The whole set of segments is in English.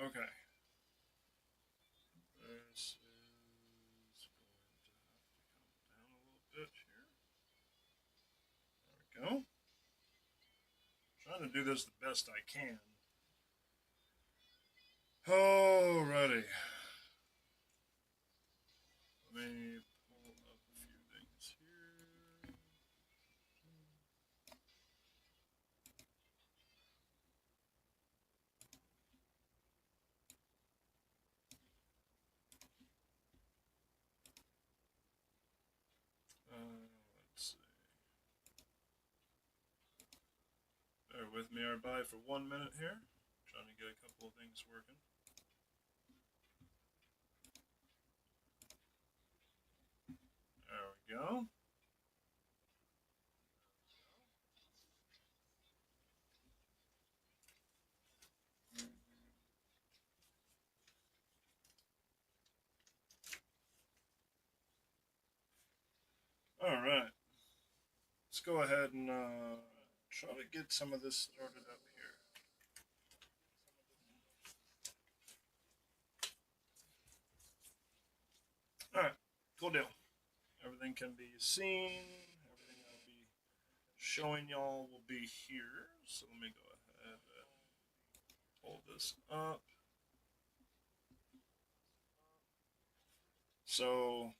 Okay. This is going to have to come down a little bit here. There we go. Trying to do this the best I can. Alrighty. Let me pull up a few things here. Let's see. Bear with me, everybody, for 1 minute here. Trying to get a couple of things working. There we go. Alright. Let's go ahead and try to get some of this started up here. Alright. Cool deal. Everything can be seen. Everything I'll be showing y'all will be here. So let me go ahead and pull this up. So,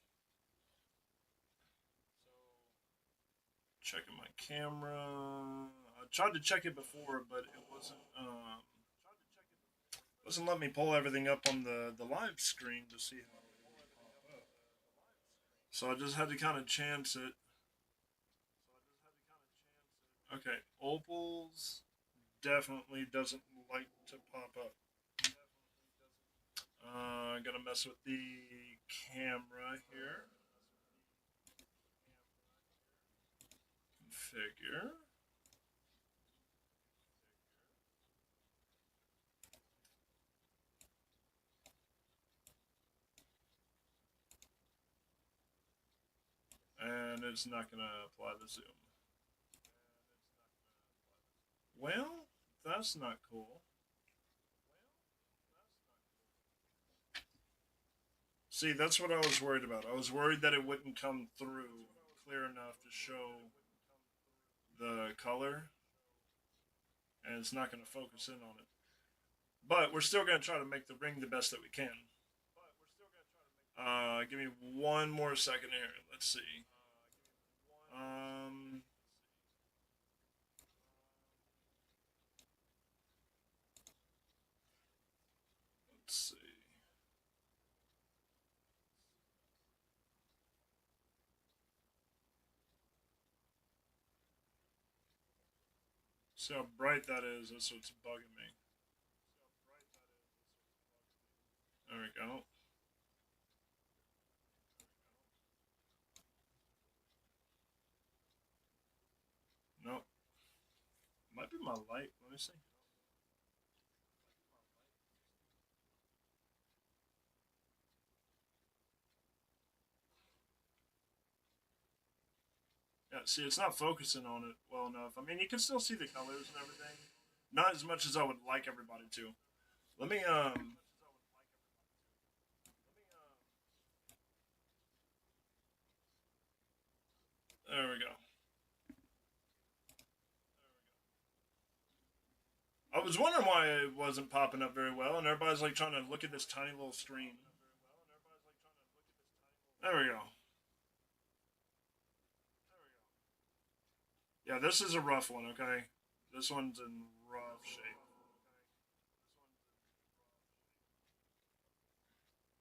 checking my camera. I tried to check it before, but it wasn't letting me pull everything up on the live screen to see how it would pop up. So I just had to kind of chance it. Okay, opals definitely doesn't like to pop up. I gotta mess with the camera here. Configure. And it's not gonna apply the zoom. Well, that's not cool. See, that's what I was worried about. I was worried that it wouldn't come through clear enough to show the color, and it's not going to focus in on it. But we're still going to try to make the ring the best that we can. Give me one more second here. Let's see. Um, let's see. See how bright that is. That's what's bugging me. There we go. Nope. Might be my light. Let me see. Yeah, see, it's not focusing on it well enough. I mean, you can still see the colors and everything. Not as much as I would like everybody to. Let me, there we go. I was wondering why it wasn't popping up very well, and everybody's like trying to look at this tiny little screen. There we go. Yeah, this is a rough one, okay? This one's in rough shape.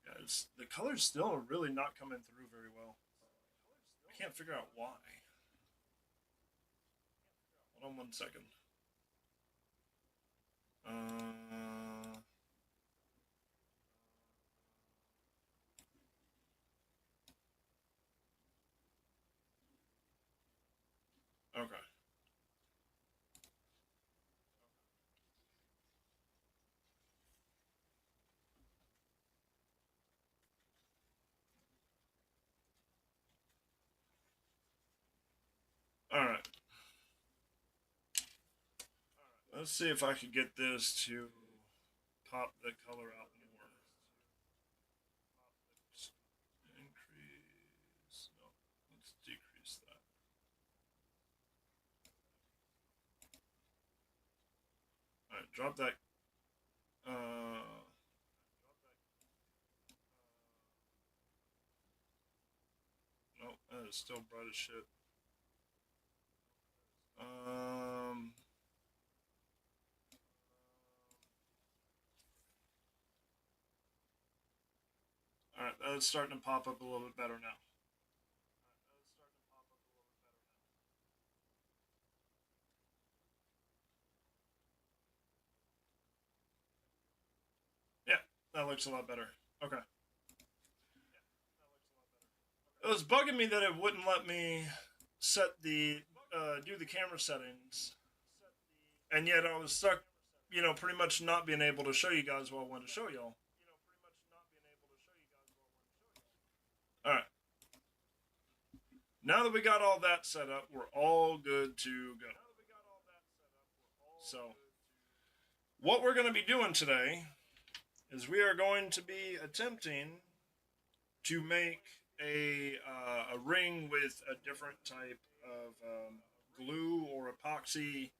Yeah, the color's still really not coming through very well. I can't figure out why. Hold on 1 second. Uh, okay. Alright. Let's see if I can get this to pop the color out more. Let's increase. No, let's decrease that. All right, drop that. Nope, that is still bright as shit. Alright, that's starting to pop up a little bit better now. Yeah, that looks a lot better. Okay. It was bugging me that it wouldn't let me set the, do the camera settings. And yet I was stuck, you know, pretty much not being able to show you guys what I wanted to show y'all. Alright. Now that we got all that set up, we're all good to go. So, what we're going to be doing today is we are going to be attempting to make a ring with a different type of glue or epoxy.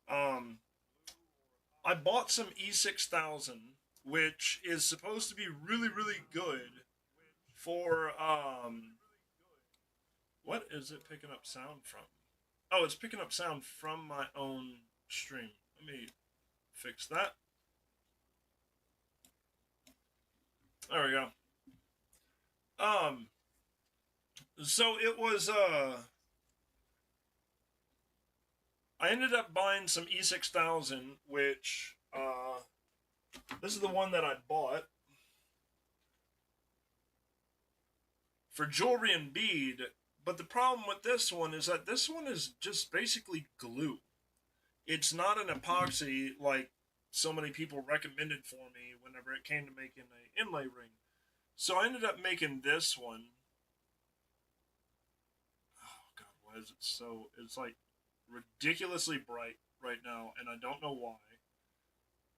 I bought some E6000, which is supposed to be really, really good for, what is it picking up sound from? Oh, it's picking up sound from my own stream. Let me fix that. There we go. So it was, I ended up buying some E6000, which, this is the one that I bought for jewelry and bead. But the problem with this one is that this one is just basically glue. It's not an epoxy like so many people recommended for me whenever it came to making an inlay ring. So I ended up making this one. Oh god, why is it so... It's like ridiculously bright right now, and I don't know why.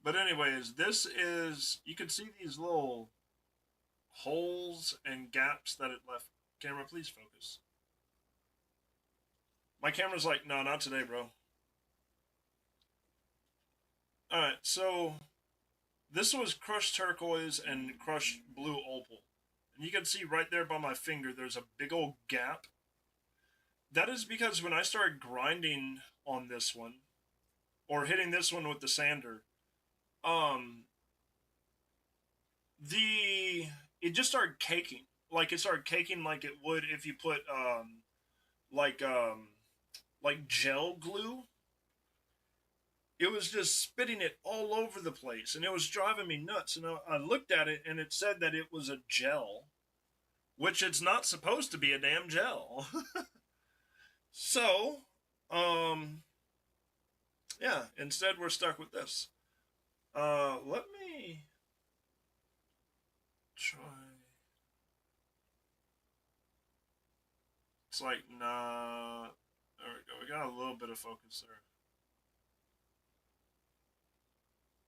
But anyways, this is... You can see these little holes and gaps that it left. Camera, please focus. My camera's like, no, not today, bro. Alright, so this was crushed turquoise and crushed blue opal. And you can see right there by my finger, there's a big old gap. That is because when I started grinding on this one, or hitting this one with the sander, it just started caking. Like, it started caking like it would if you put, like gel glue. It was just spitting it all over the place, and it was driving me nuts. And I looked at it, and it said that it was a gel, which it's not supposed to be a damn gel. So, yeah, instead we're stuck with this. Let me try. It's like, nah. There we go. We got a little bit of focus there.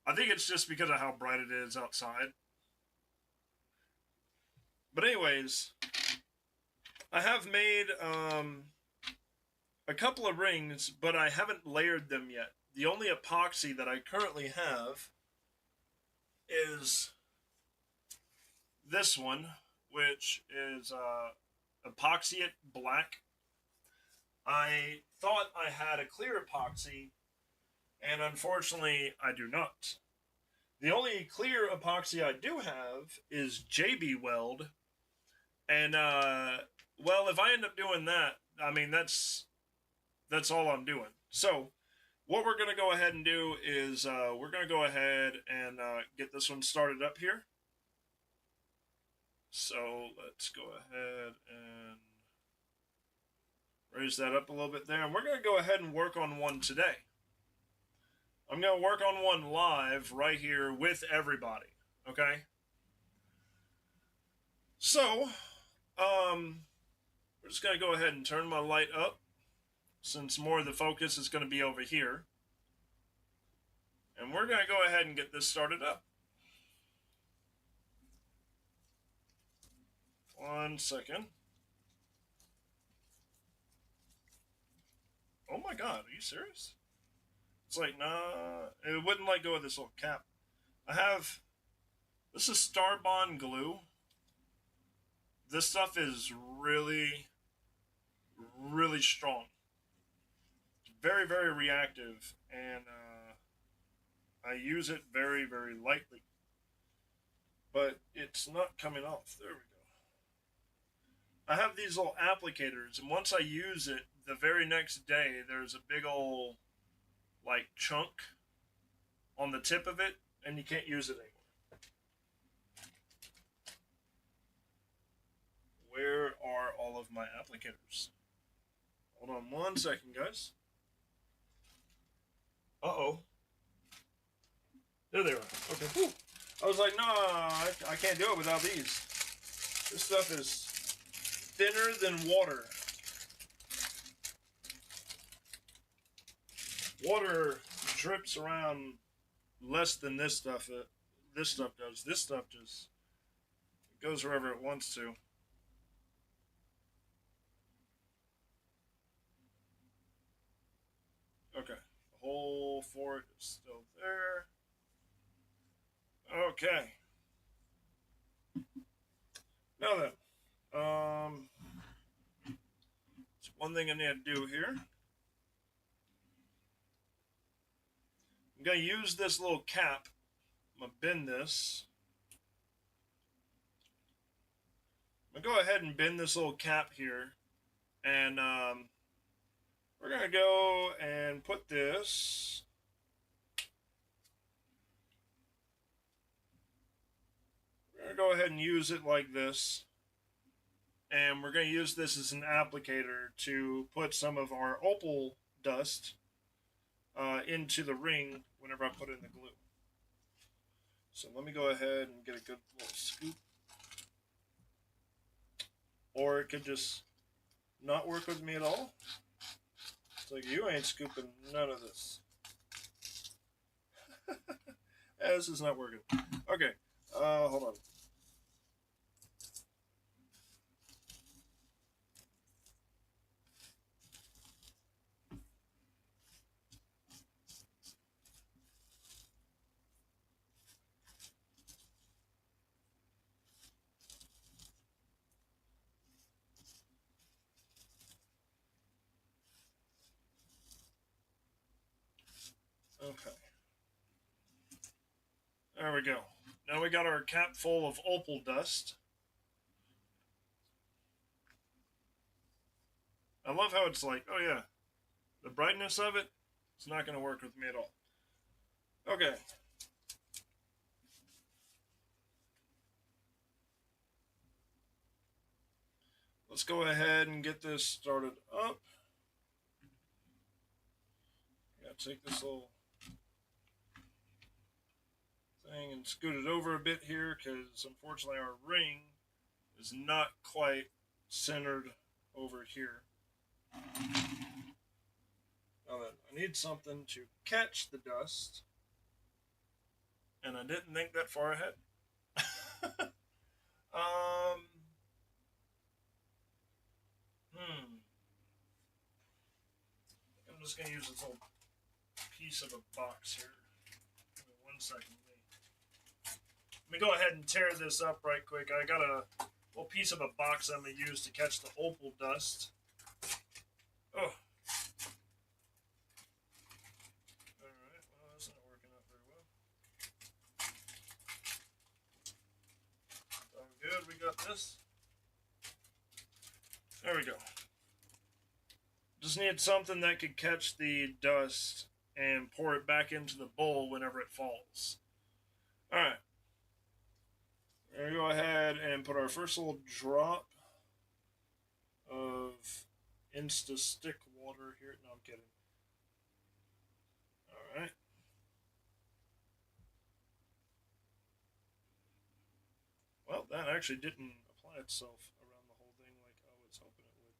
I think it's just because of how bright it is outside. But anyways, I have made a couple of rings, but I haven't layered them yet. The only epoxy that I currently have is this one, which is epoxy it black. I thought I had a clear epoxy, and unfortunately I do not. The only clear epoxy I do have is JB Weld, and well, if I end up doing that, I mean, that's all I'm doing. So what we're going to go ahead and do is we're going to go ahead and get this one started up here. So let's go ahead and raise that up a little bit there. And we're going to go ahead and work on one today. I'm going to work on one live right here with everybody. Okay? So, we're just going to go ahead and turn my light up, since more of the focus is going to be over here. And we're going to go ahead and get this started up. 1 second. Oh my god, are you serious? It's like, nah, it wouldn't let go of this little cap. I have, this is Starbond glue. This stuff is really, really strong. It's very, very reactive, and I use it very, very lightly. But it's not coming off. There we go. I have these little applicators, and once I use it, the very next day, there's a big old, like, chunk on the tip of it, and you can't use it anymore. Where are all of my applicators? Hold on 1 second, guys. Uh-oh. There they are. Okay. Whew. I was like, no, I can't do it without these. This stuff is thinner than water. Water drips around less than this stuff. This stuff does. This stuff just goes wherever it wants to. Okay. The hole for it is still there. Okay. Now then, so one thing I need to do here. I'm going to use this little cap. I'm going to bend this. I'm going to go ahead and bend this little cap here. And we're going to go and put this. We're going to go ahead and use it like this. And we're going to use this as an applicator to put some of our opal dust into the ring whenever I put in the glue. So let me go ahead and get a good little scoop. Or it could just not work with me at all. It's like, you ain't scooping none of this. This is not working. Okay, hold on. Okay. There we go. Now we got our cap full of opal dust. I love how it's like, oh yeah, the brightness of it, it's not going to work with me at all. Okay. Let's go ahead and get this started up. Gotta take this little thing and scoot it over a bit here, because unfortunately our ring is not quite centered over here. Now then, I need something to catch the dust, and I didn't think that far ahead. I'm just going to use this little piece of a box here. Give me 1 second. Let me go ahead and tear this up right quick. I got a little piece of a box I'm going to use to catch the opal dust. Oh. Alright, well, that's not working out very well. Oh, good, we got this. There we go. Just need something that could catch the dust and pour it back into the bowl whenever it falls. Alright. We're going to go ahead and put our first little drop of Insta-Stick water here. No, I'm kidding. Alright. Well, that actually didn't apply itself around the whole thing like I was hoping it would.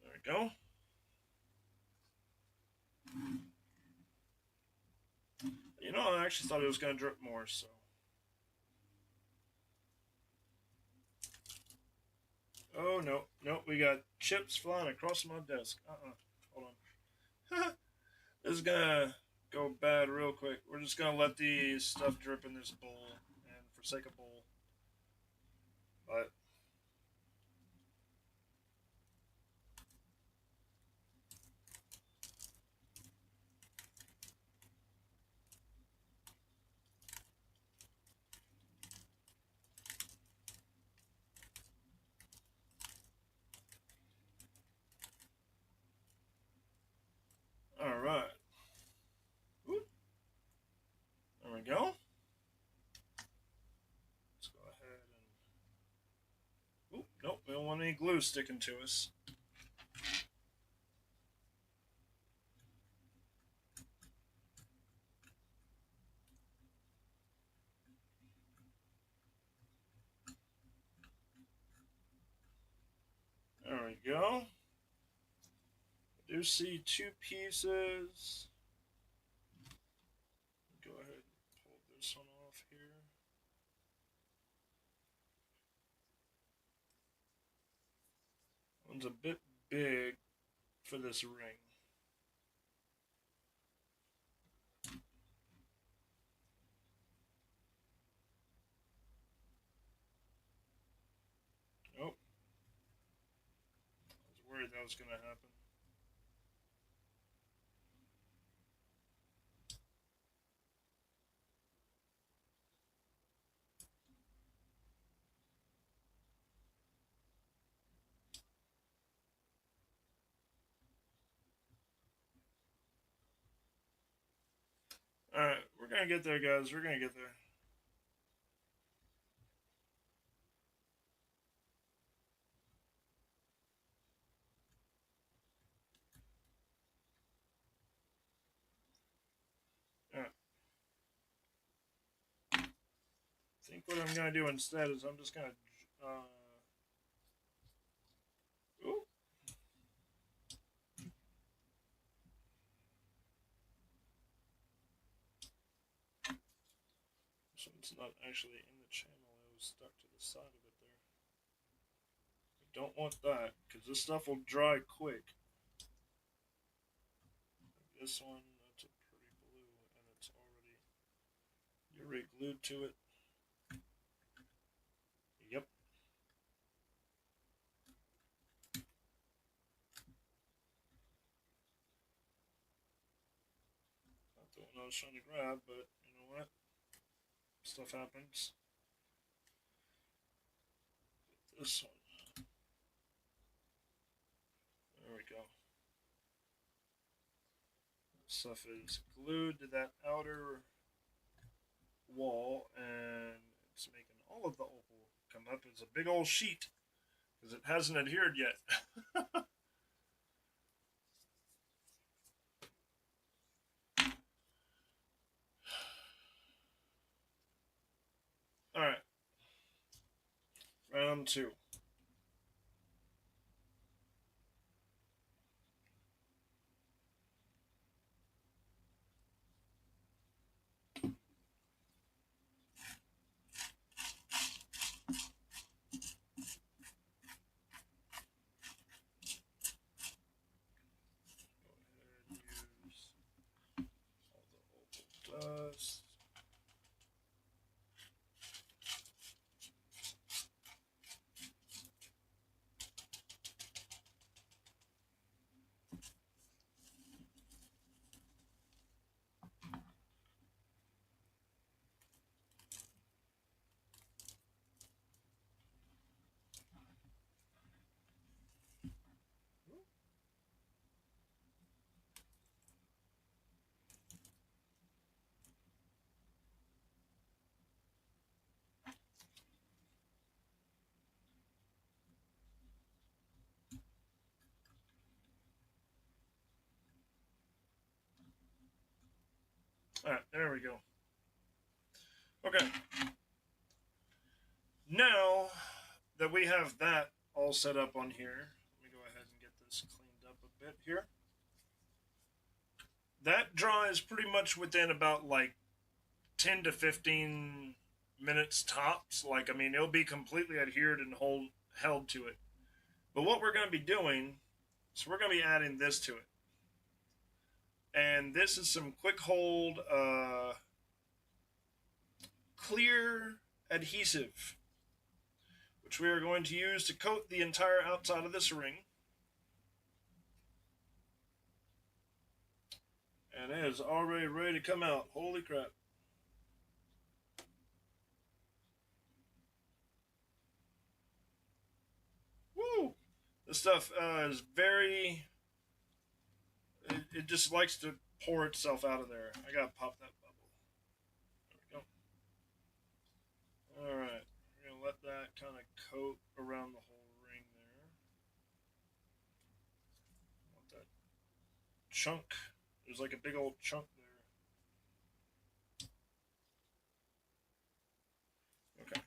There we go. know, I actually thought it was going to drip more, so. Oh, no. No, we got chips flying across my desk. Hold on. This is going to go bad real quick. We're just going to let the stuff drip in this bowl and forsake a bowl. But all right. Whoop. There we go. Let's go ahead and... Oop, nope, we don't want any glue sticking to us. There we go. I do see two pieces. Go ahead and pull this one off here. One's a bit big for this ring. Nope. I was worried that was going to happen. Alright, we're going to get there, guys. We're going to get there. Alright. I think what I'm going to do instead is I'm just going to... Ooh. This one's not actually in the channel. It was stuck to the side of it there. I don't want that, because this stuff will dry quick. Like this one, that's a pretty blue, and it's already... You're already glued to it. Yep. Not the one I was trying to grab, but you know what? Stuff happens. This one. There we go. Stuff is glued to that outer wall, and it's making all of the opal come up as a big old sheet because it hasn't adhered yet. All right, round two. Dust. All right, there we go. Okay. Now that we have that all set up on here, let me go ahead and get this cleaned up a bit here. That dries pretty much within about like 10 to 15 minutes tops. Like, I mean, it'll be completely adhered and held to it. But what we're going to be doing, so we're going to be adding this to it. And this is some quick hold clear adhesive, which we are going to use to coat the entire outside of this ring. And it is already ready to come out. Holy crap. Woo! This stuff is very... It just likes to pour itself out of there. I gotta pop that bubble. There we go. Alright. We're gonna let that kind of coat around the whole ring there. Want that chunk. There's like a big old chunk there. Okay.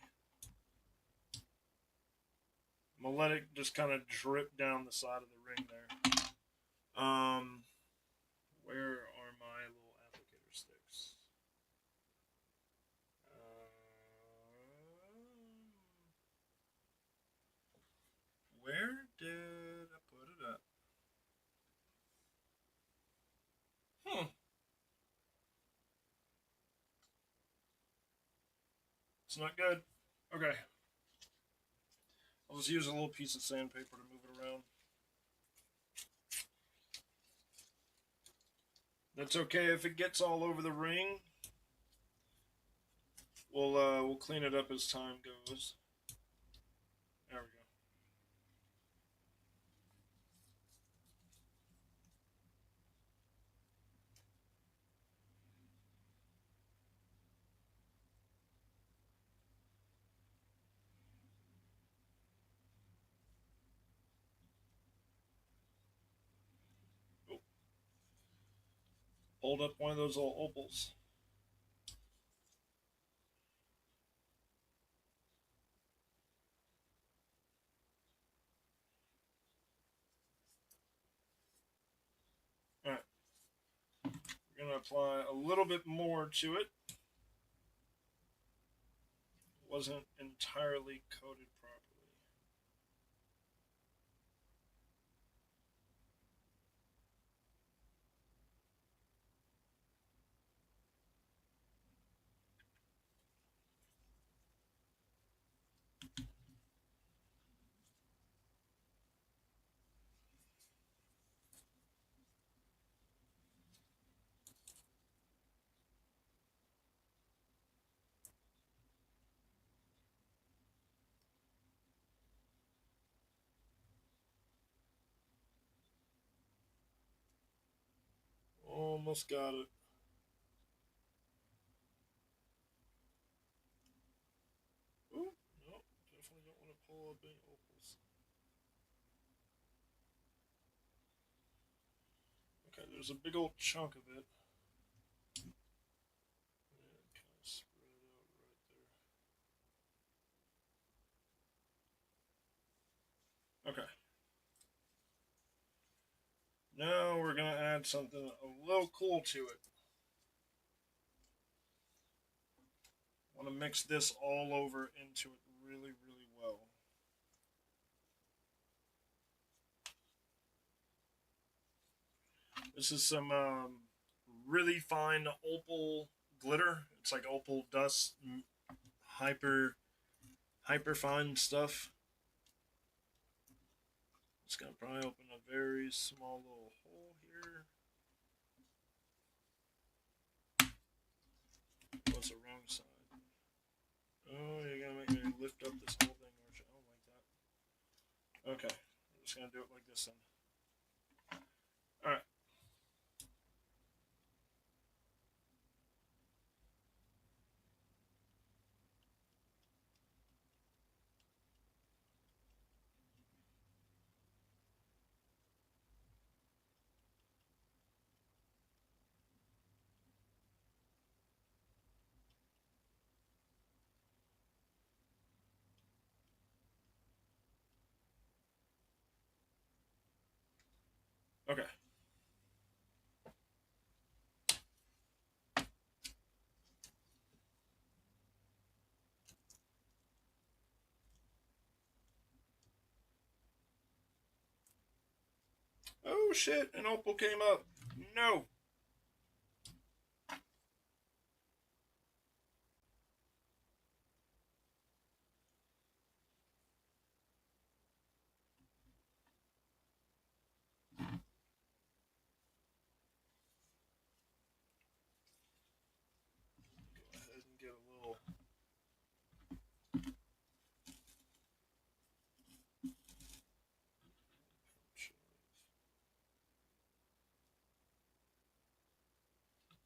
I'm gonna let it just kind of drip down the side of the ring there. Where are my little applicator sticks? Where did I put it up? It's not good. Okay. I'll just use a little piece of sandpaper to move it around. That's okay if it gets all over the ring. We'll clean it up as time goes. There we go. Oh. Hold up one of those little opals. Alright. We're going to apply a little bit more to it. It wasn't entirely coated properly. Almost got it. Ooh, no, definitely don't want to pull up any opals. Okay, there's a big old chunk of it. And kind of spread it out right there. Okay. Now we're going to add something a little cool to it. I want to mix this all over into it really, really well. This is some really fine opal glitter. It's like opal dust, hyper fine stuff. It's gonna probably open a very small little hole here. What's the wrong side? Oh, you're gonna make me lift up this whole thing, aren't you? I don't like that. Okay, I'm just gonna do it like this then. All right. Okay. Oh shit, an opal came up. No. Go ahead and get a little.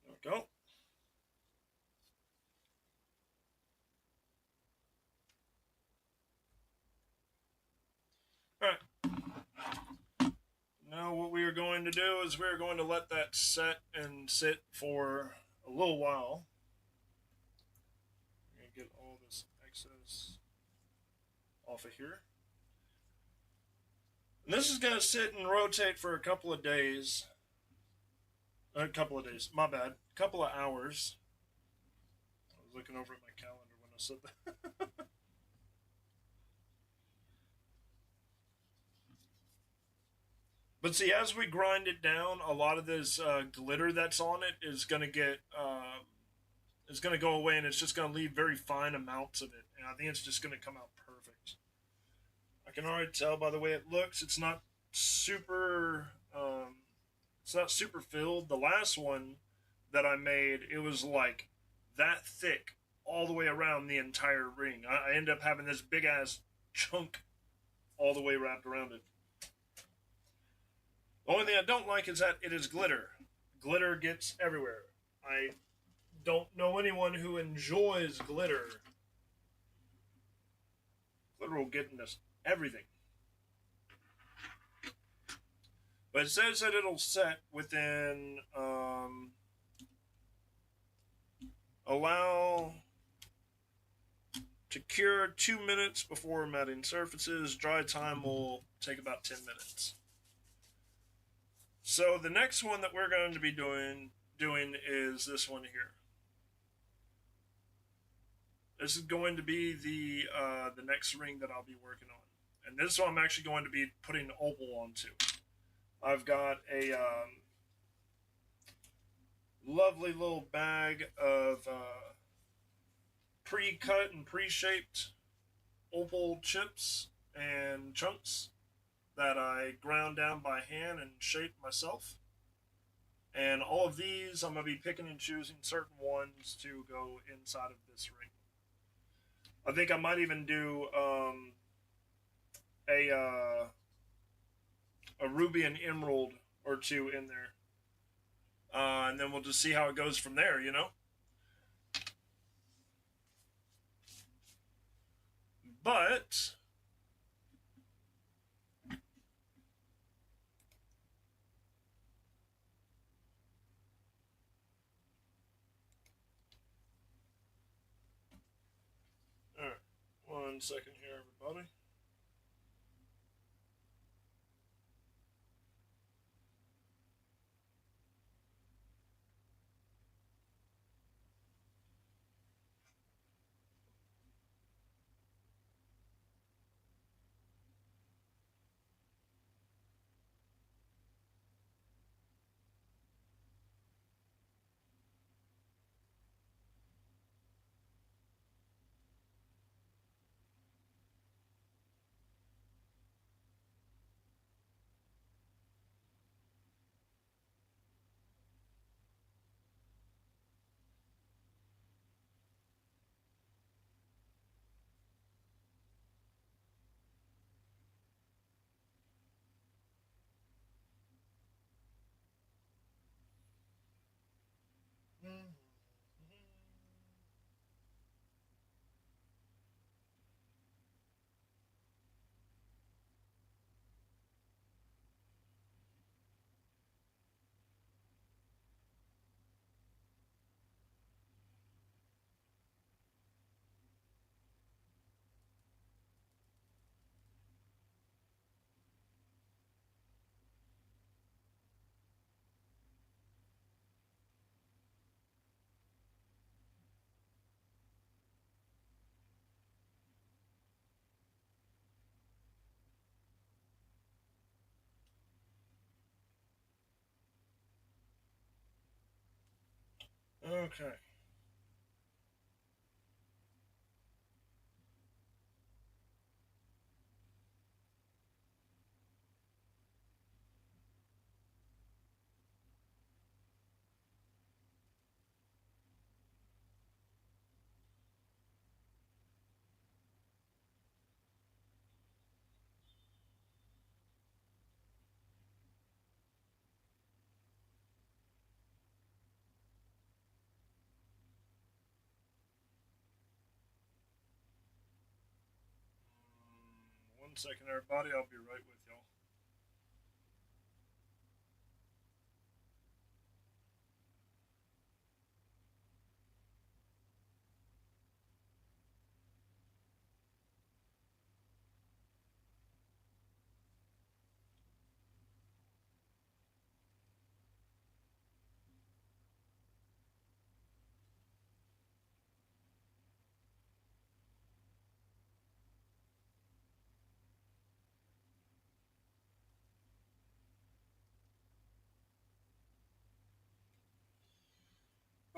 There we go. Alright. Now what we are going to do is we're going to let that set and sit for a little while. I'm going to get all this excess off of here. And this is going to sit and rotate for a couple of days. My bad. A couple of hours. I was looking over at my calendar when I said that. But see, as we grind it down, a lot of this glitter that's on it is going to get is going to go away, and it's just going to leave very fine amounts of it. And I think it's just going to come out perfect. I can already tell by the way it looks. It's not super. It's not super filled. The last one that I made, it was like that thick all the way around the entire ring. I ended up having this big ass chunk all the way wrapped around it. The only thing I don't like is that it is glitter. Glitter gets everywhere. I don't know anyone who enjoys glitter. Glitter will get into everything. But it says that it'll set within allow to cure 2 minutes before matting surfaces. Dry time will take about 10 minutes. So the next one that we're going to be doing is this one here. This is going to be the next ring that I'll be working on, and this one I'm actually going to be putting opal onto. I've got a lovely little bag of pre-cut and pre-shaped opal chips and chunks that I ground down by hand and shaped myself. And all of these, I'm going to be picking and choosing certain ones to go inside of this ring. I think I might even do a ruby and emerald or two in there. And then we'll just see how it goes from there, you know? But all right, 1 second here, everybody. Okay. One second, everybody. I'll be right with y'all.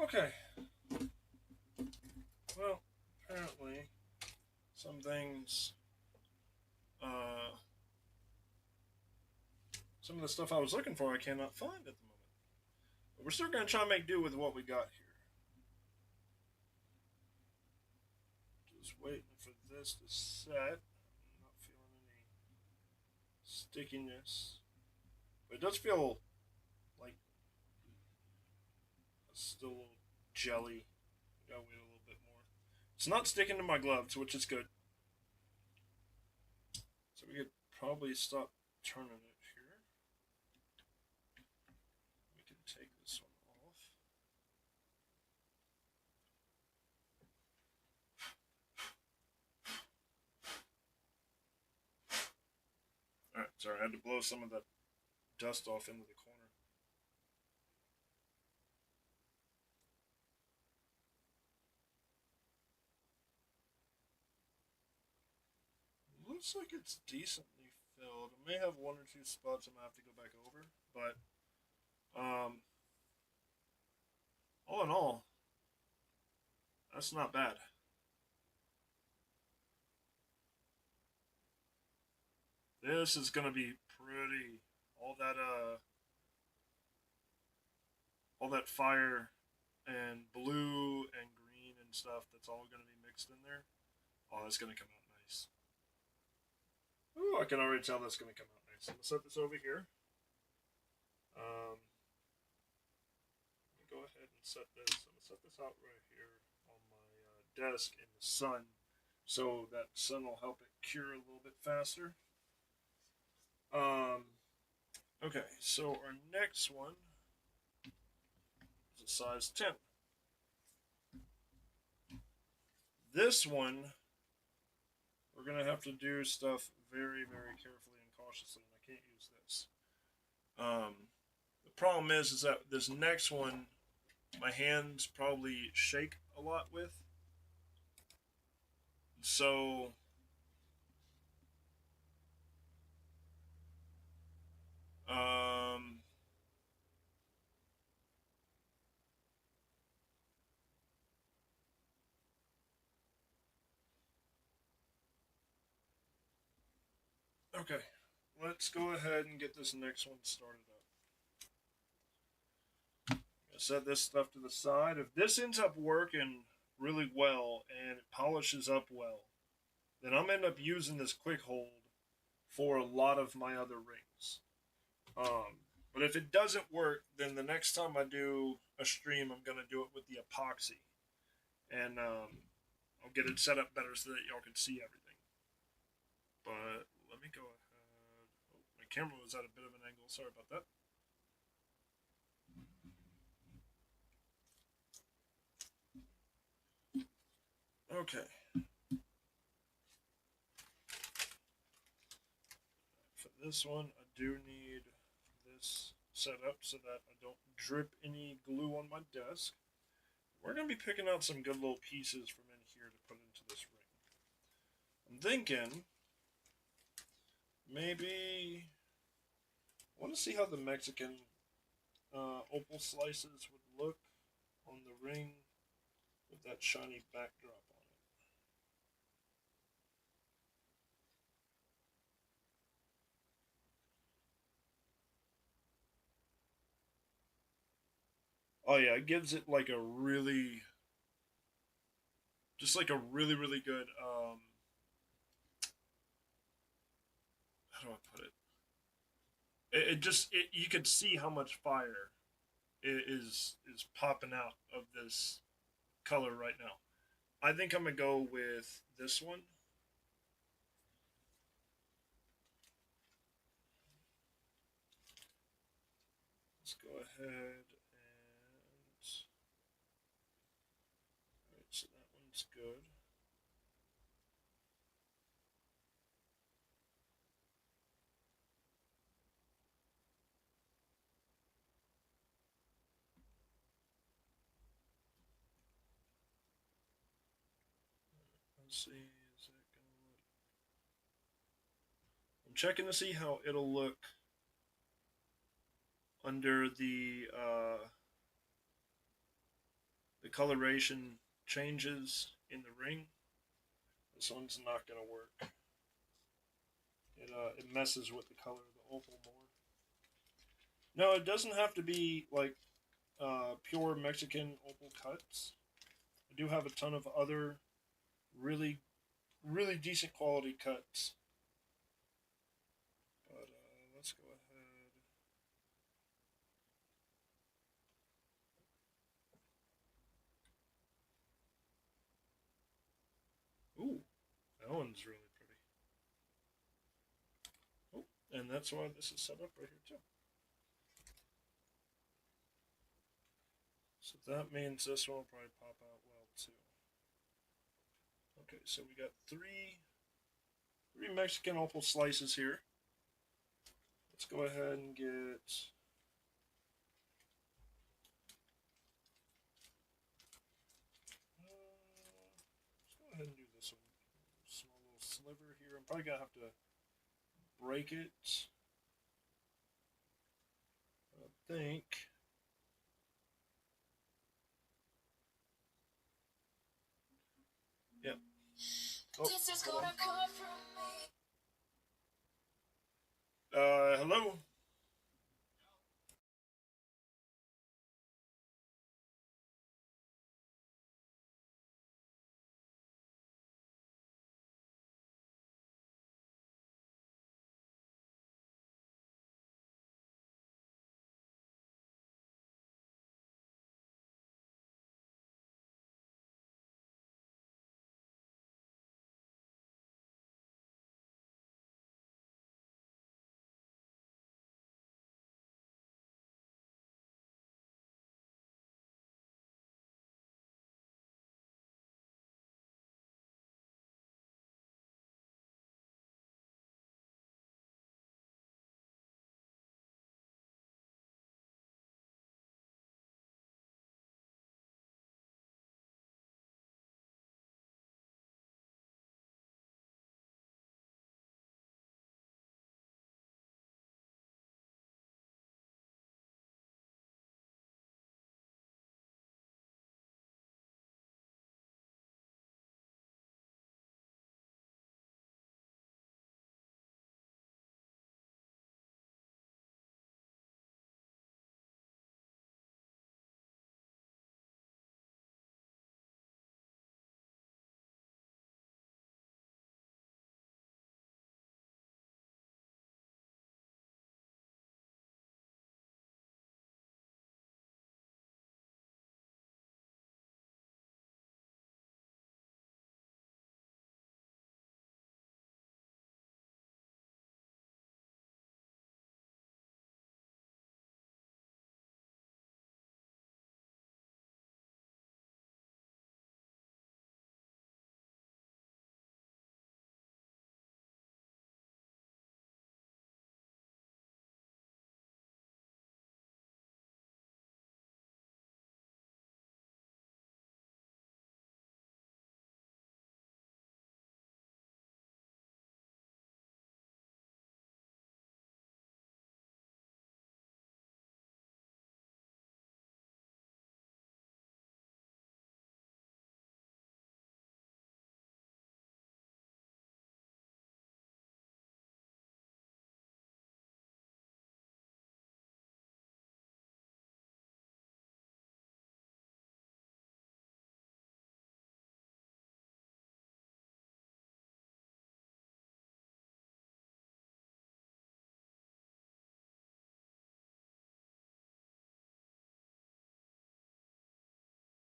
Okay. Well, apparently, some things, uh, some of the stuff I was looking for, I cannot find at the moment. But we're still going to try and make do with what we got here. Just waiting for this to set. I'm not feeling any stickiness. But it does feel like it's still a little jelly. Gotta wait a little bit more. It's not sticking to my gloves, which is good. So we could probably stop turning it here. We can take this one off. Alright, sorry, I had to blow some of that dust off into the corner. Looks like it's decently filled. I may have one or two spots I'm gonna have to go back over, but all in all, that's not bad. This is gonna be pretty. All that fire and blue and green and stuff. That's all gonna be mixed in there. Oh, that's gonna come out nice. Ooh, I can already tell that's gonna come out nice. I'm gonna set this over here. Let me go ahead and set this. I'm gonna set this out right here on my desk in the sun, so that sun will help it cure a little bit faster. Um, okay, so our next one is a size 10. This one, we're going to have to do stuff very, very carefully and cautiously, and I can't use this. The problem is that this next one, my hands probably shake a lot with. So, um, okay, let's go ahead and get this next one started up. Set this stuff to the side. If this ends up working really well and it polishes up well, then I'm end up using this quick hold for a lot of my other rings. But if it doesn't work, then the next time I do a stream, I'm gonna do it with the epoxy, and I'll get it set up better so that y'all can see everything. But let me go ahead. Oh, my camera was at a bit of an angle. Sorry about that. Okay. For this one, I do need this set up so that I don't drip any glue on my desk. We're going to be picking out some good little pieces from in here to put into this ring. I'm thinking maybe I want to see how the Mexican opal slices would look on the ring with that shiny backdrop on it. Oh yeah, it gives it like a really, just like a really, really good, how do I put it? It just, you could see how much fire is popping out of this color right now. I think I'm gonna go with this one. Let's go ahead and, alright, so that one's good. Let's see, is that gonna look? I'm checking to see how it'll look under the coloration changes in the ring. This one's not gonna work. It messes with the color of the opal more. No, it doesn't have to be like pure Mexican opal cuts. I do have a ton of other really really decent quality cuts. But let's go ahead. Ooh, that one's really pretty. Oh, and that's why this is set up right here too. So that means this one will probably pop out well too. Okay, so we got three Mexican opal slices here. Let's go ahead and get. Let's go ahead and do this one. Small little sliver here. I'm probably gonna have to break it. I think. Yep. Oh, this is gonna come from me. Hello?